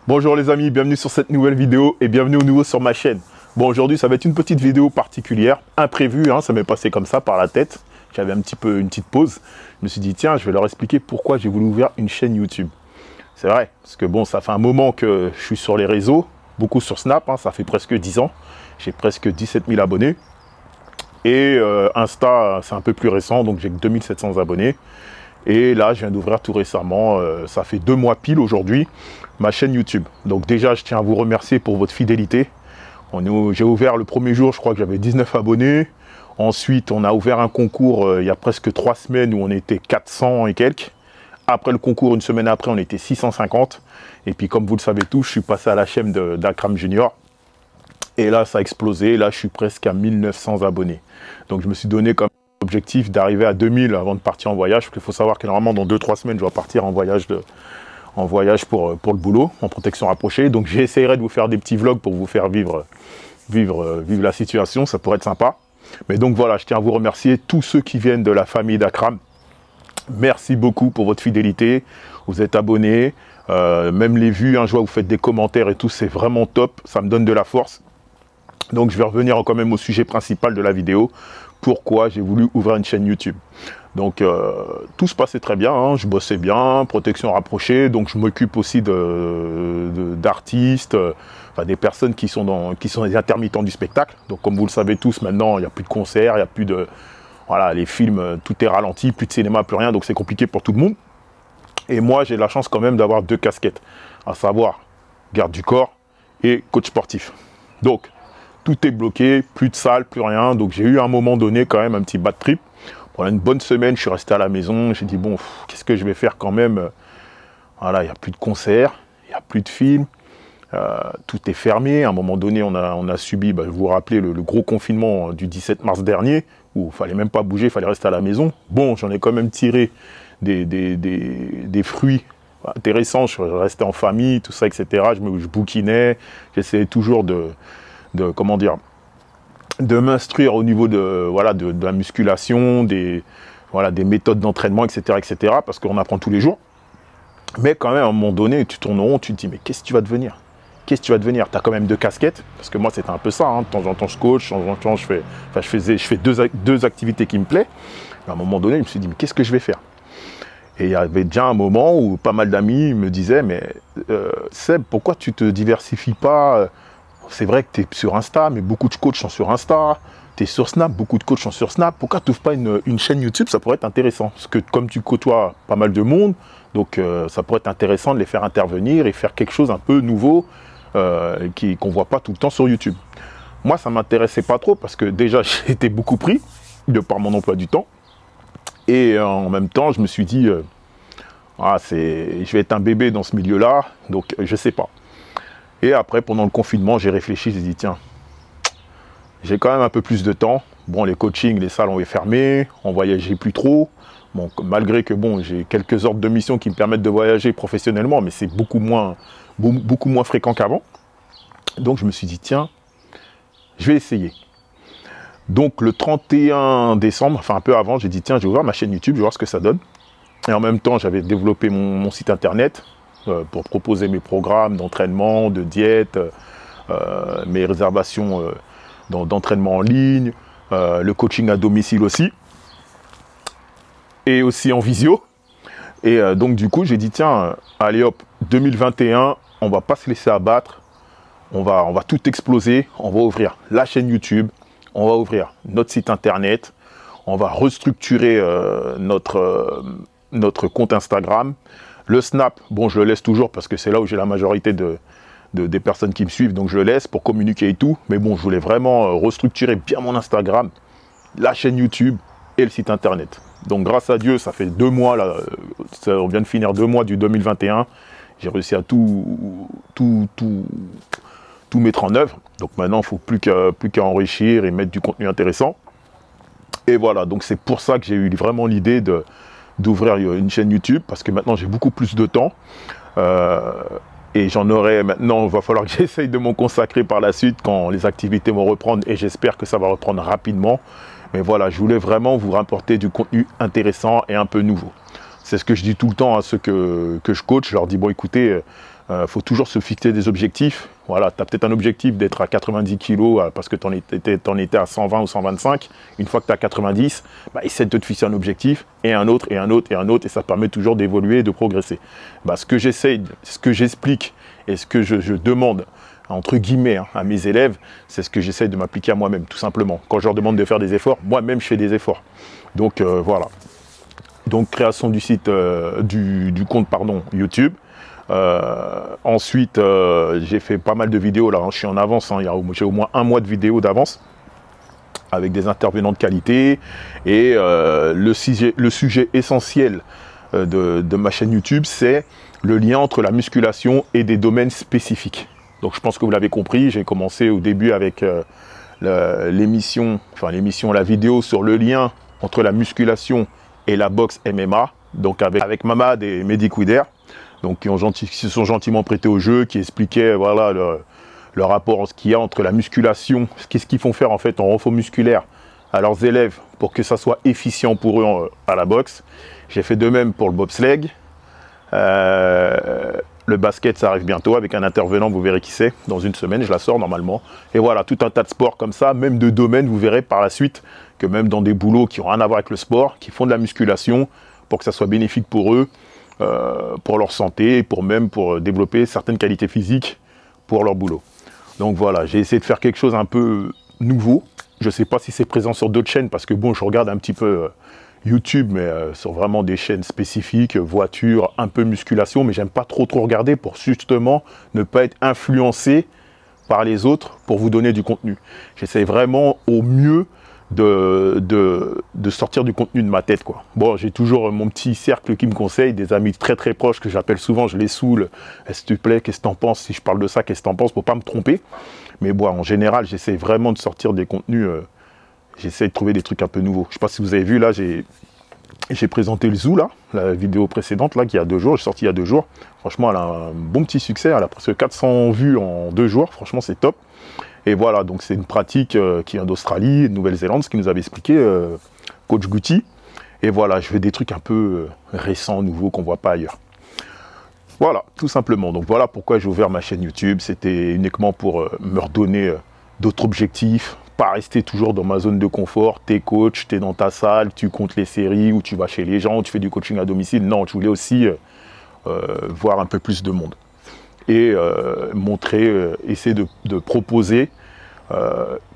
Bonjour les amis, bienvenue sur cette nouvelle vidéo et bienvenue au nouveau sur ma chaîne. Bon, aujourd'hui ça va être une petite vidéo particulière, imprévue, hein, ça m'est passé comme ça par la tête. J'avais un petit peu une petite pause. Je me suis dit tiens, je vais leur expliquer pourquoi j'ai voulu ouvrir une chaîne YouTube. C'est vrai, parce que bon, ça fait un moment que je suis sur les réseaux, beaucoup sur Snap, hein, ça fait presque 10 ans. J'ai presque 17 000 abonnés. Et Insta, c'est un peu plus récent, donc j'ai que 2700 abonnés. Et là, je viens d'ouvrir tout récemment, ça fait 2 mois pile aujourd'hui, ma chaîne YouTube. Donc déjà, je tiens à vous remercier pour votre fidélité. J'ai ouvert le premier jour, je crois que j'avais 19 abonnés. Ensuite, on a ouvert un concours il y a presque 3 semaines où on était 400 et quelques. Après le concours, une semaine après, on était 650. Et puis, comme vous le savez tous, je suis passé à la chaîne d'Akram Junior. Et là, ça a explosé. Là, je suis presque à 1900 abonnés. Donc, je me suis donné comme objectif d'arriver à 2000 avant de partir en voyage. Parce qu'il faut savoir que normalement, dans 2-3 semaines, je dois partir en voyage, pour le boulot, en protection rapprochée. Donc, j'essaierai de vous faire des petits vlogs pour vous faire vivre la situation. Ça pourrait être sympa. Mais donc, voilà, je tiens à vous remercier tous ceux qui viennent de la famille d'Akram. Merci beaucoup pour votre fidélité. Vous êtes abonnés. Même les vues, hein, je vois que vous faites des commentaires et tout. C'est vraiment top. Ça me donne de la force. Donc, je vais revenir quand même au sujet principal de la vidéo. Pourquoi j'ai voulu ouvrir une chaîne YouTube. Donc, tout se passait très bien. Hein, je bossais bien, protection rapprochée. Donc, je m'occupe aussi d'artistes, enfin, des personnes qui sont des intermittents du spectacle. Donc, comme vous le savez tous, maintenant, il n'y a plus de concerts, il n'y a plus de... Voilà, les films, tout est ralenti, plus de cinéma, plus rien. Donc, c'est compliqué pour tout le monde. Et moi, j'ai la chance quand même d'avoir 2 casquettes. À savoir, garde du corps et coach sportif. Donc, tout est bloqué, plus de salle, plus rien. Donc j'ai eu à un moment donné quand même un petit bad trip. Pendant une bonne semaine, je suis resté à la maison. J'ai dit bon, qu'est-ce que je vais faire quand même? Voilà, il n'y a plus de concerts, il n'y a plus de films. Tout est fermé. À un moment donné, on a subi, vous vous rappelez, le gros confinement du 17 mars dernier, où il ne fallait même pas bouger, il fallait rester à la maison. Bon, j'en ai quand même tiré des fruits intéressants. Je restais en famille, tout ça, etc. Je bouquinais. J'essayais toujours de m'instruire au niveau de la musculation, des méthodes d'entraînement, etc., parce qu'on apprend tous les jours. Mais quand même, à un moment donné, tu tournes en rond, tu te dis, mais qu'est-ce que tu vas devenir? Qu'est-ce que tu vas devenir? Tu as quand même 2 casquettes, parce que moi, c'était un peu ça. Hein. De temps en temps, je coach, de temps en temps, je fais deux activités qui me plaisent. Mais à un moment donné, je me suis dit, mais qu'est-ce que je vais faire? Et il y avait déjà un moment où pas mal d'amis me disaient, mais Seb, pourquoi tu ne te diversifies pas? C'est vrai que tu es sur Insta, mais beaucoup de coachs sont sur Insta. Tu es sur Snap, beaucoup de coachs sont sur Snap. Pourquoi tu n'ouvres pas une chaîne YouTube? Ça pourrait être intéressant. Parce que comme tu côtoies pas mal de monde, donc ça pourrait être intéressant de les faire intervenir et faire quelque chose un peu nouveau qu'on ne voit pas tout le temps sur YouTube. Moi, ça ne m'intéressait pas trop parce que déjà, j'étais beaucoup pris de par mon emploi du temps. Et en même temps, je me suis dit, je vais être un bébé dans ce milieu-là, donc je ne sais pas. Et après, pendant le confinement, j'ai réfléchi, j'ai dit, tiens, j'ai quand même un peu plus de temps. Bon, les coachings, les salles ont été fermées, on voyageait plus trop. Bon, malgré que bon, j'ai quelques ordres de mission qui me permettent de voyager professionnellement, mais c'est beaucoup moins fréquent qu'avant. Donc, je me suis dit, tiens, je vais essayer. Donc, le 31 décembre, enfin un peu avant, j'ai dit, tiens, je vais ouvrir ma chaîne YouTube, je vais voir ce que ça donne. Et en même temps, j'avais développé mon site internet pour proposer mes programmes d'entraînement, de diète, mes réservations d'entraînement en ligne, le coaching à domicile aussi, et aussi en visio. Et donc du coup, j'ai dit, tiens, allez hop, 2021, on va pas se laisser abattre, on va tout exploser, on va ouvrir la chaîne YouTube, on va ouvrir notre site internet, on va restructurer notre compte Instagram. Le Snap, bon, je le laisse toujours parce que c'est là où j'ai la majorité des personnes qui me suivent, donc je le laisse pour communiquer et tout. Mais bon, je voulais vraiment restructurer bien mon Instagram, la chaîne YouTube et le site internet. Donc grâce à Dieu, ça fait 2 mois, là, on vient de finir 2 mois du 2021. J'ai réussi à tout mettre en œuvre. Donc maintenant, il ne faut plus qu'à enrichir et mettre du contenu intéressant. Et voilà, donc c'est pour ça que j'ai eu vraiment l'idée d'ouvrir une chaîne YouTube, parce que maintenant j'ai beaucoup plus de temps et j'en aurai maintenant. Il va falloir que j'essaye de m'en consacrer par la suite quand les activités vont reprendre, et j'espère que ça va reprendre rapidement. Mais voilà, je voulais vraiment vous rapporter du contenu intéressant et un peu nouveau. C'est ce que je dis tout le temps à ceux que je coach. Je leur dis, bon écoutez, faut toujours se fixer des objectifs. Voilà, tu as peut-être un objectif d'être à 90 kg parce que tu en étais à 120 ou 125. Une fois que tu es à 90, bah, essaie de te fixer un objectif et un autre, et un autre, et un autre, et ça permet toujours d'évoluer et de progresser. Bah, ce que j'essaye, ce que j'explique et ce que je demande, entre guillemets, hein, à mes élèves, c'est ce que j'essaye de m'appliquer à moi-même, tout simplement. Quand je leur demande de faire des efforts, moi-même, je fais des efforts. Donc, voilà. Donc, création du site, du compte, pardon, YouTube. Ensuite, j'ai fait pas mal de vidéos là, hein, je suis en avance, hein, j'ai au moins un mois de vidéos d'avance avec des intervenants de qualité et le sujet essentiel de ma chaîne YouTube, c'est le lien entre la musculation et des domaines spécifiques. Donc je pense que vous l'avez compris, j'ai commencé au début avec la vidéo sur le lien entre la musculation et la boxe MMA, donc avec Mamad et Mehdi Kouider. Donc qui se sont gentiment prêtés au jeu, qui expliquaient voilà, le rapport qu'il y a entre la musculation, qu'est-ce qu'ils font faire en fait en renfort musculaire à leurs élèves pour que ça soit efficient pour eux à la boxe. J'ai fait de même pour le bobsleigh. Le basket, ça arrive bientôt avec un intervenant, vous verrez qui c'est. Dans une semaine, je la sors normalement. Et voilà, tout un tas de sports comme ça, même de domaines, vous verrez par la suite que même dans des boulots qui n'ont rien à voir avec le sport, qui font de la musculation pour que ça soit bénéfique pour eux, pour leur santé, pour développer certaines qualités physiques pour leur boulot. Donc voilà, j'ai essayé de faire quelque chose un peu nouveau. Je ne sais pas si c'est présent sur d'autres chaînes, parce que bon, je regarde un petit peu YouTube, mais sur vraiment des chaînes spécifiques, voiture, un peu musculation, mais j'aime pas trop regarder pour justement ne pas être influencé par les autres pour vous donner du contenu. J'essaie vraiment au mieux de sortir du contenu de ma tête, quoi. Bon, j'ai toujours mon petit cercle qui me conseille, des amis très très proches que j'appelle souvent, je les saoule. S'il te plaît, qu'est-ce que t'en penses? Si je parle de ça, qu'est-ce que t'en penses? Pour pas me tromper. Mais bon, en général, j'essaie vraiment de sortir des contenus, j'essaie de trouver des trucs un peu nouveaux. Je sais pas si vous avez vu, là, j'ai présenté le Zoo, là, la vidéo précédente, là, qui a 2 jours, j'ai sorti il y a 2 jours. Franchement, elle a un bon petit succès, elle a presque 400 vues en 2 jours, franchement, c'est top. Et voilà, donc c'est une pratique qui vient d'Australie, de Nouvelle-Zélande, ce qu'il nous avait expliqué coach Guti. Et voilà, je fais des trucs un peu récents, nouveaux, qu'on ne voit pas ailleurs. Voilà, tout simplement. Donc voilà pourquoi j'ai ouvert ma chaîne YouTube. C'était uniquement pour me redonner d'autres objectifs, pas rester toujours dans ma zone de confort. T'es coach, t'es dans ta salle, tu comptes les séries, ou tu vas chez les gens, tu fais du coaching à domicile. Non, je voulais aussi voir un peu plus de monde. Et essayer de proposer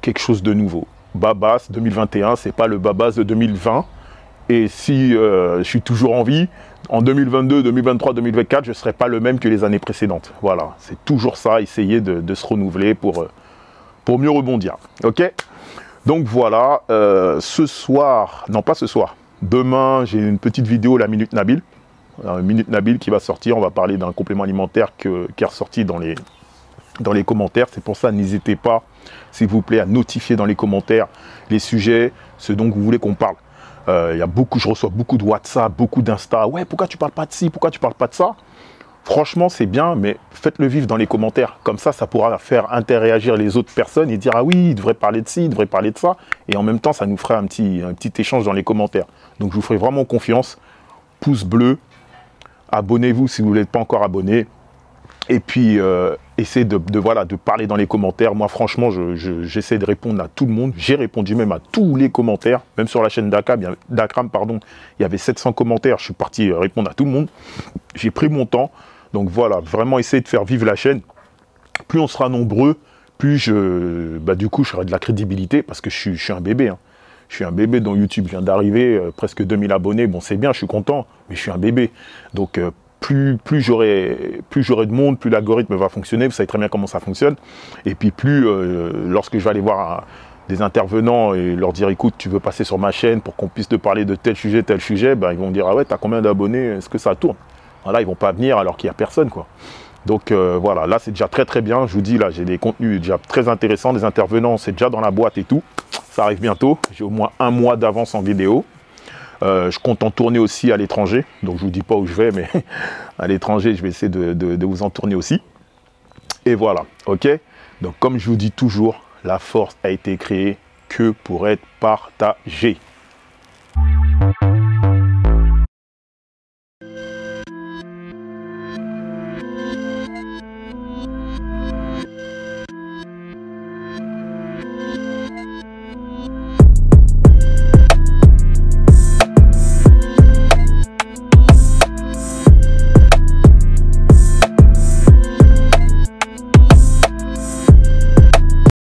quelque chose de nouveau. Babas 2021, c'est pas le Babas de 2020. Et si je suis toujours en vie, en 2022, 2023, 2024, je ne serai pas le même que les années précédentes. Voilà, c'est toujours ça, essayer de se renouveler pour mieux rebondir. Ok? Donc voilà, ce soir, non pas ce soir, demain, j'ai une petite vidéo, la Minute Nabil. Minute Nabil qui va sortir, on va parler d'un complément alimentaire qui est ressorti dans les commentaires. C'est pour ça, n'hésitez pas, s'il vous plaît, à notifier dans les commentaires les sujets, ce dont vous voulez qu'on parle. Je reçois beaucoup de WhatsApp, beaucoup d'Insta. Ouais, pourquoi tu parles pas de ci, pourquoi tu parles pas de ça? Franchement, c'est bien, mais faites-le vivre dans les commentaires. Comme ça pourra faire interréagir les autres personnes et dire ah oui, il devrait parler de ci, il devrait parler de ça. Et en même temps, ça nous fera un petit échange dans les commentaires. Donc, je vous ferai vraiment confiance. Pouce bleu. Abonnez-vous si vous n'êtes pas encore abonné. Et puis, essayez de parler dans les commentaires. Moi, franchement, j'essaie de répondre à tout le monde. J'ai répondu même à tous les commentaires. Même sur la chaîne d'Akram, pardon, il y avait 700 commentaires. Je suis parti répondre à tout le monde. J'ai pris mon temps. Donc voilà, vraiment essayer de faire vivre la chaîne. Plus on sera nombreux, plus du coup, je serai de la crédibilité parce que je suis un bébé. Hein. Je suis un bébé dans YouTube, je viens d'arriver, presque 2000 abonnés. Bon, c'est bien, je suis content, mais je suis un bébé. Donc, plus j'aurai de monde, plus l'algorithme va fonctionner. Vous savez très bien comment ça fonctionne. Et puis, lorsque je vais aller voir des intervenants et leur dire, écoute, tu veux passer sur ma chaîne pour qu'on puisse te parler de tel sujet, ils vont me dire, ah ouais, t'as combien d'abonnés? Est-ce que ça tourne? Voilà, ils vont pas venir alors qu'il n'y a personne, quoi. Donc voilà, là c'est déjà très très bien. Je vous dis, là j'ai des contenus déjà très intéressants, des intervenants, c'est déjà dans la boîte et tout. Ça arrive bientôt, j'ai au moins un mois d'avance en vidéo. Je compte en tourner aussi à l'étranger, donc je vous dis pas où je vais, mais à l'étranger je vais essayer de vous en tourner aussi. Et voilà, ok. Donc comme je vous dis toujours, la force a été créée que pour être partagée.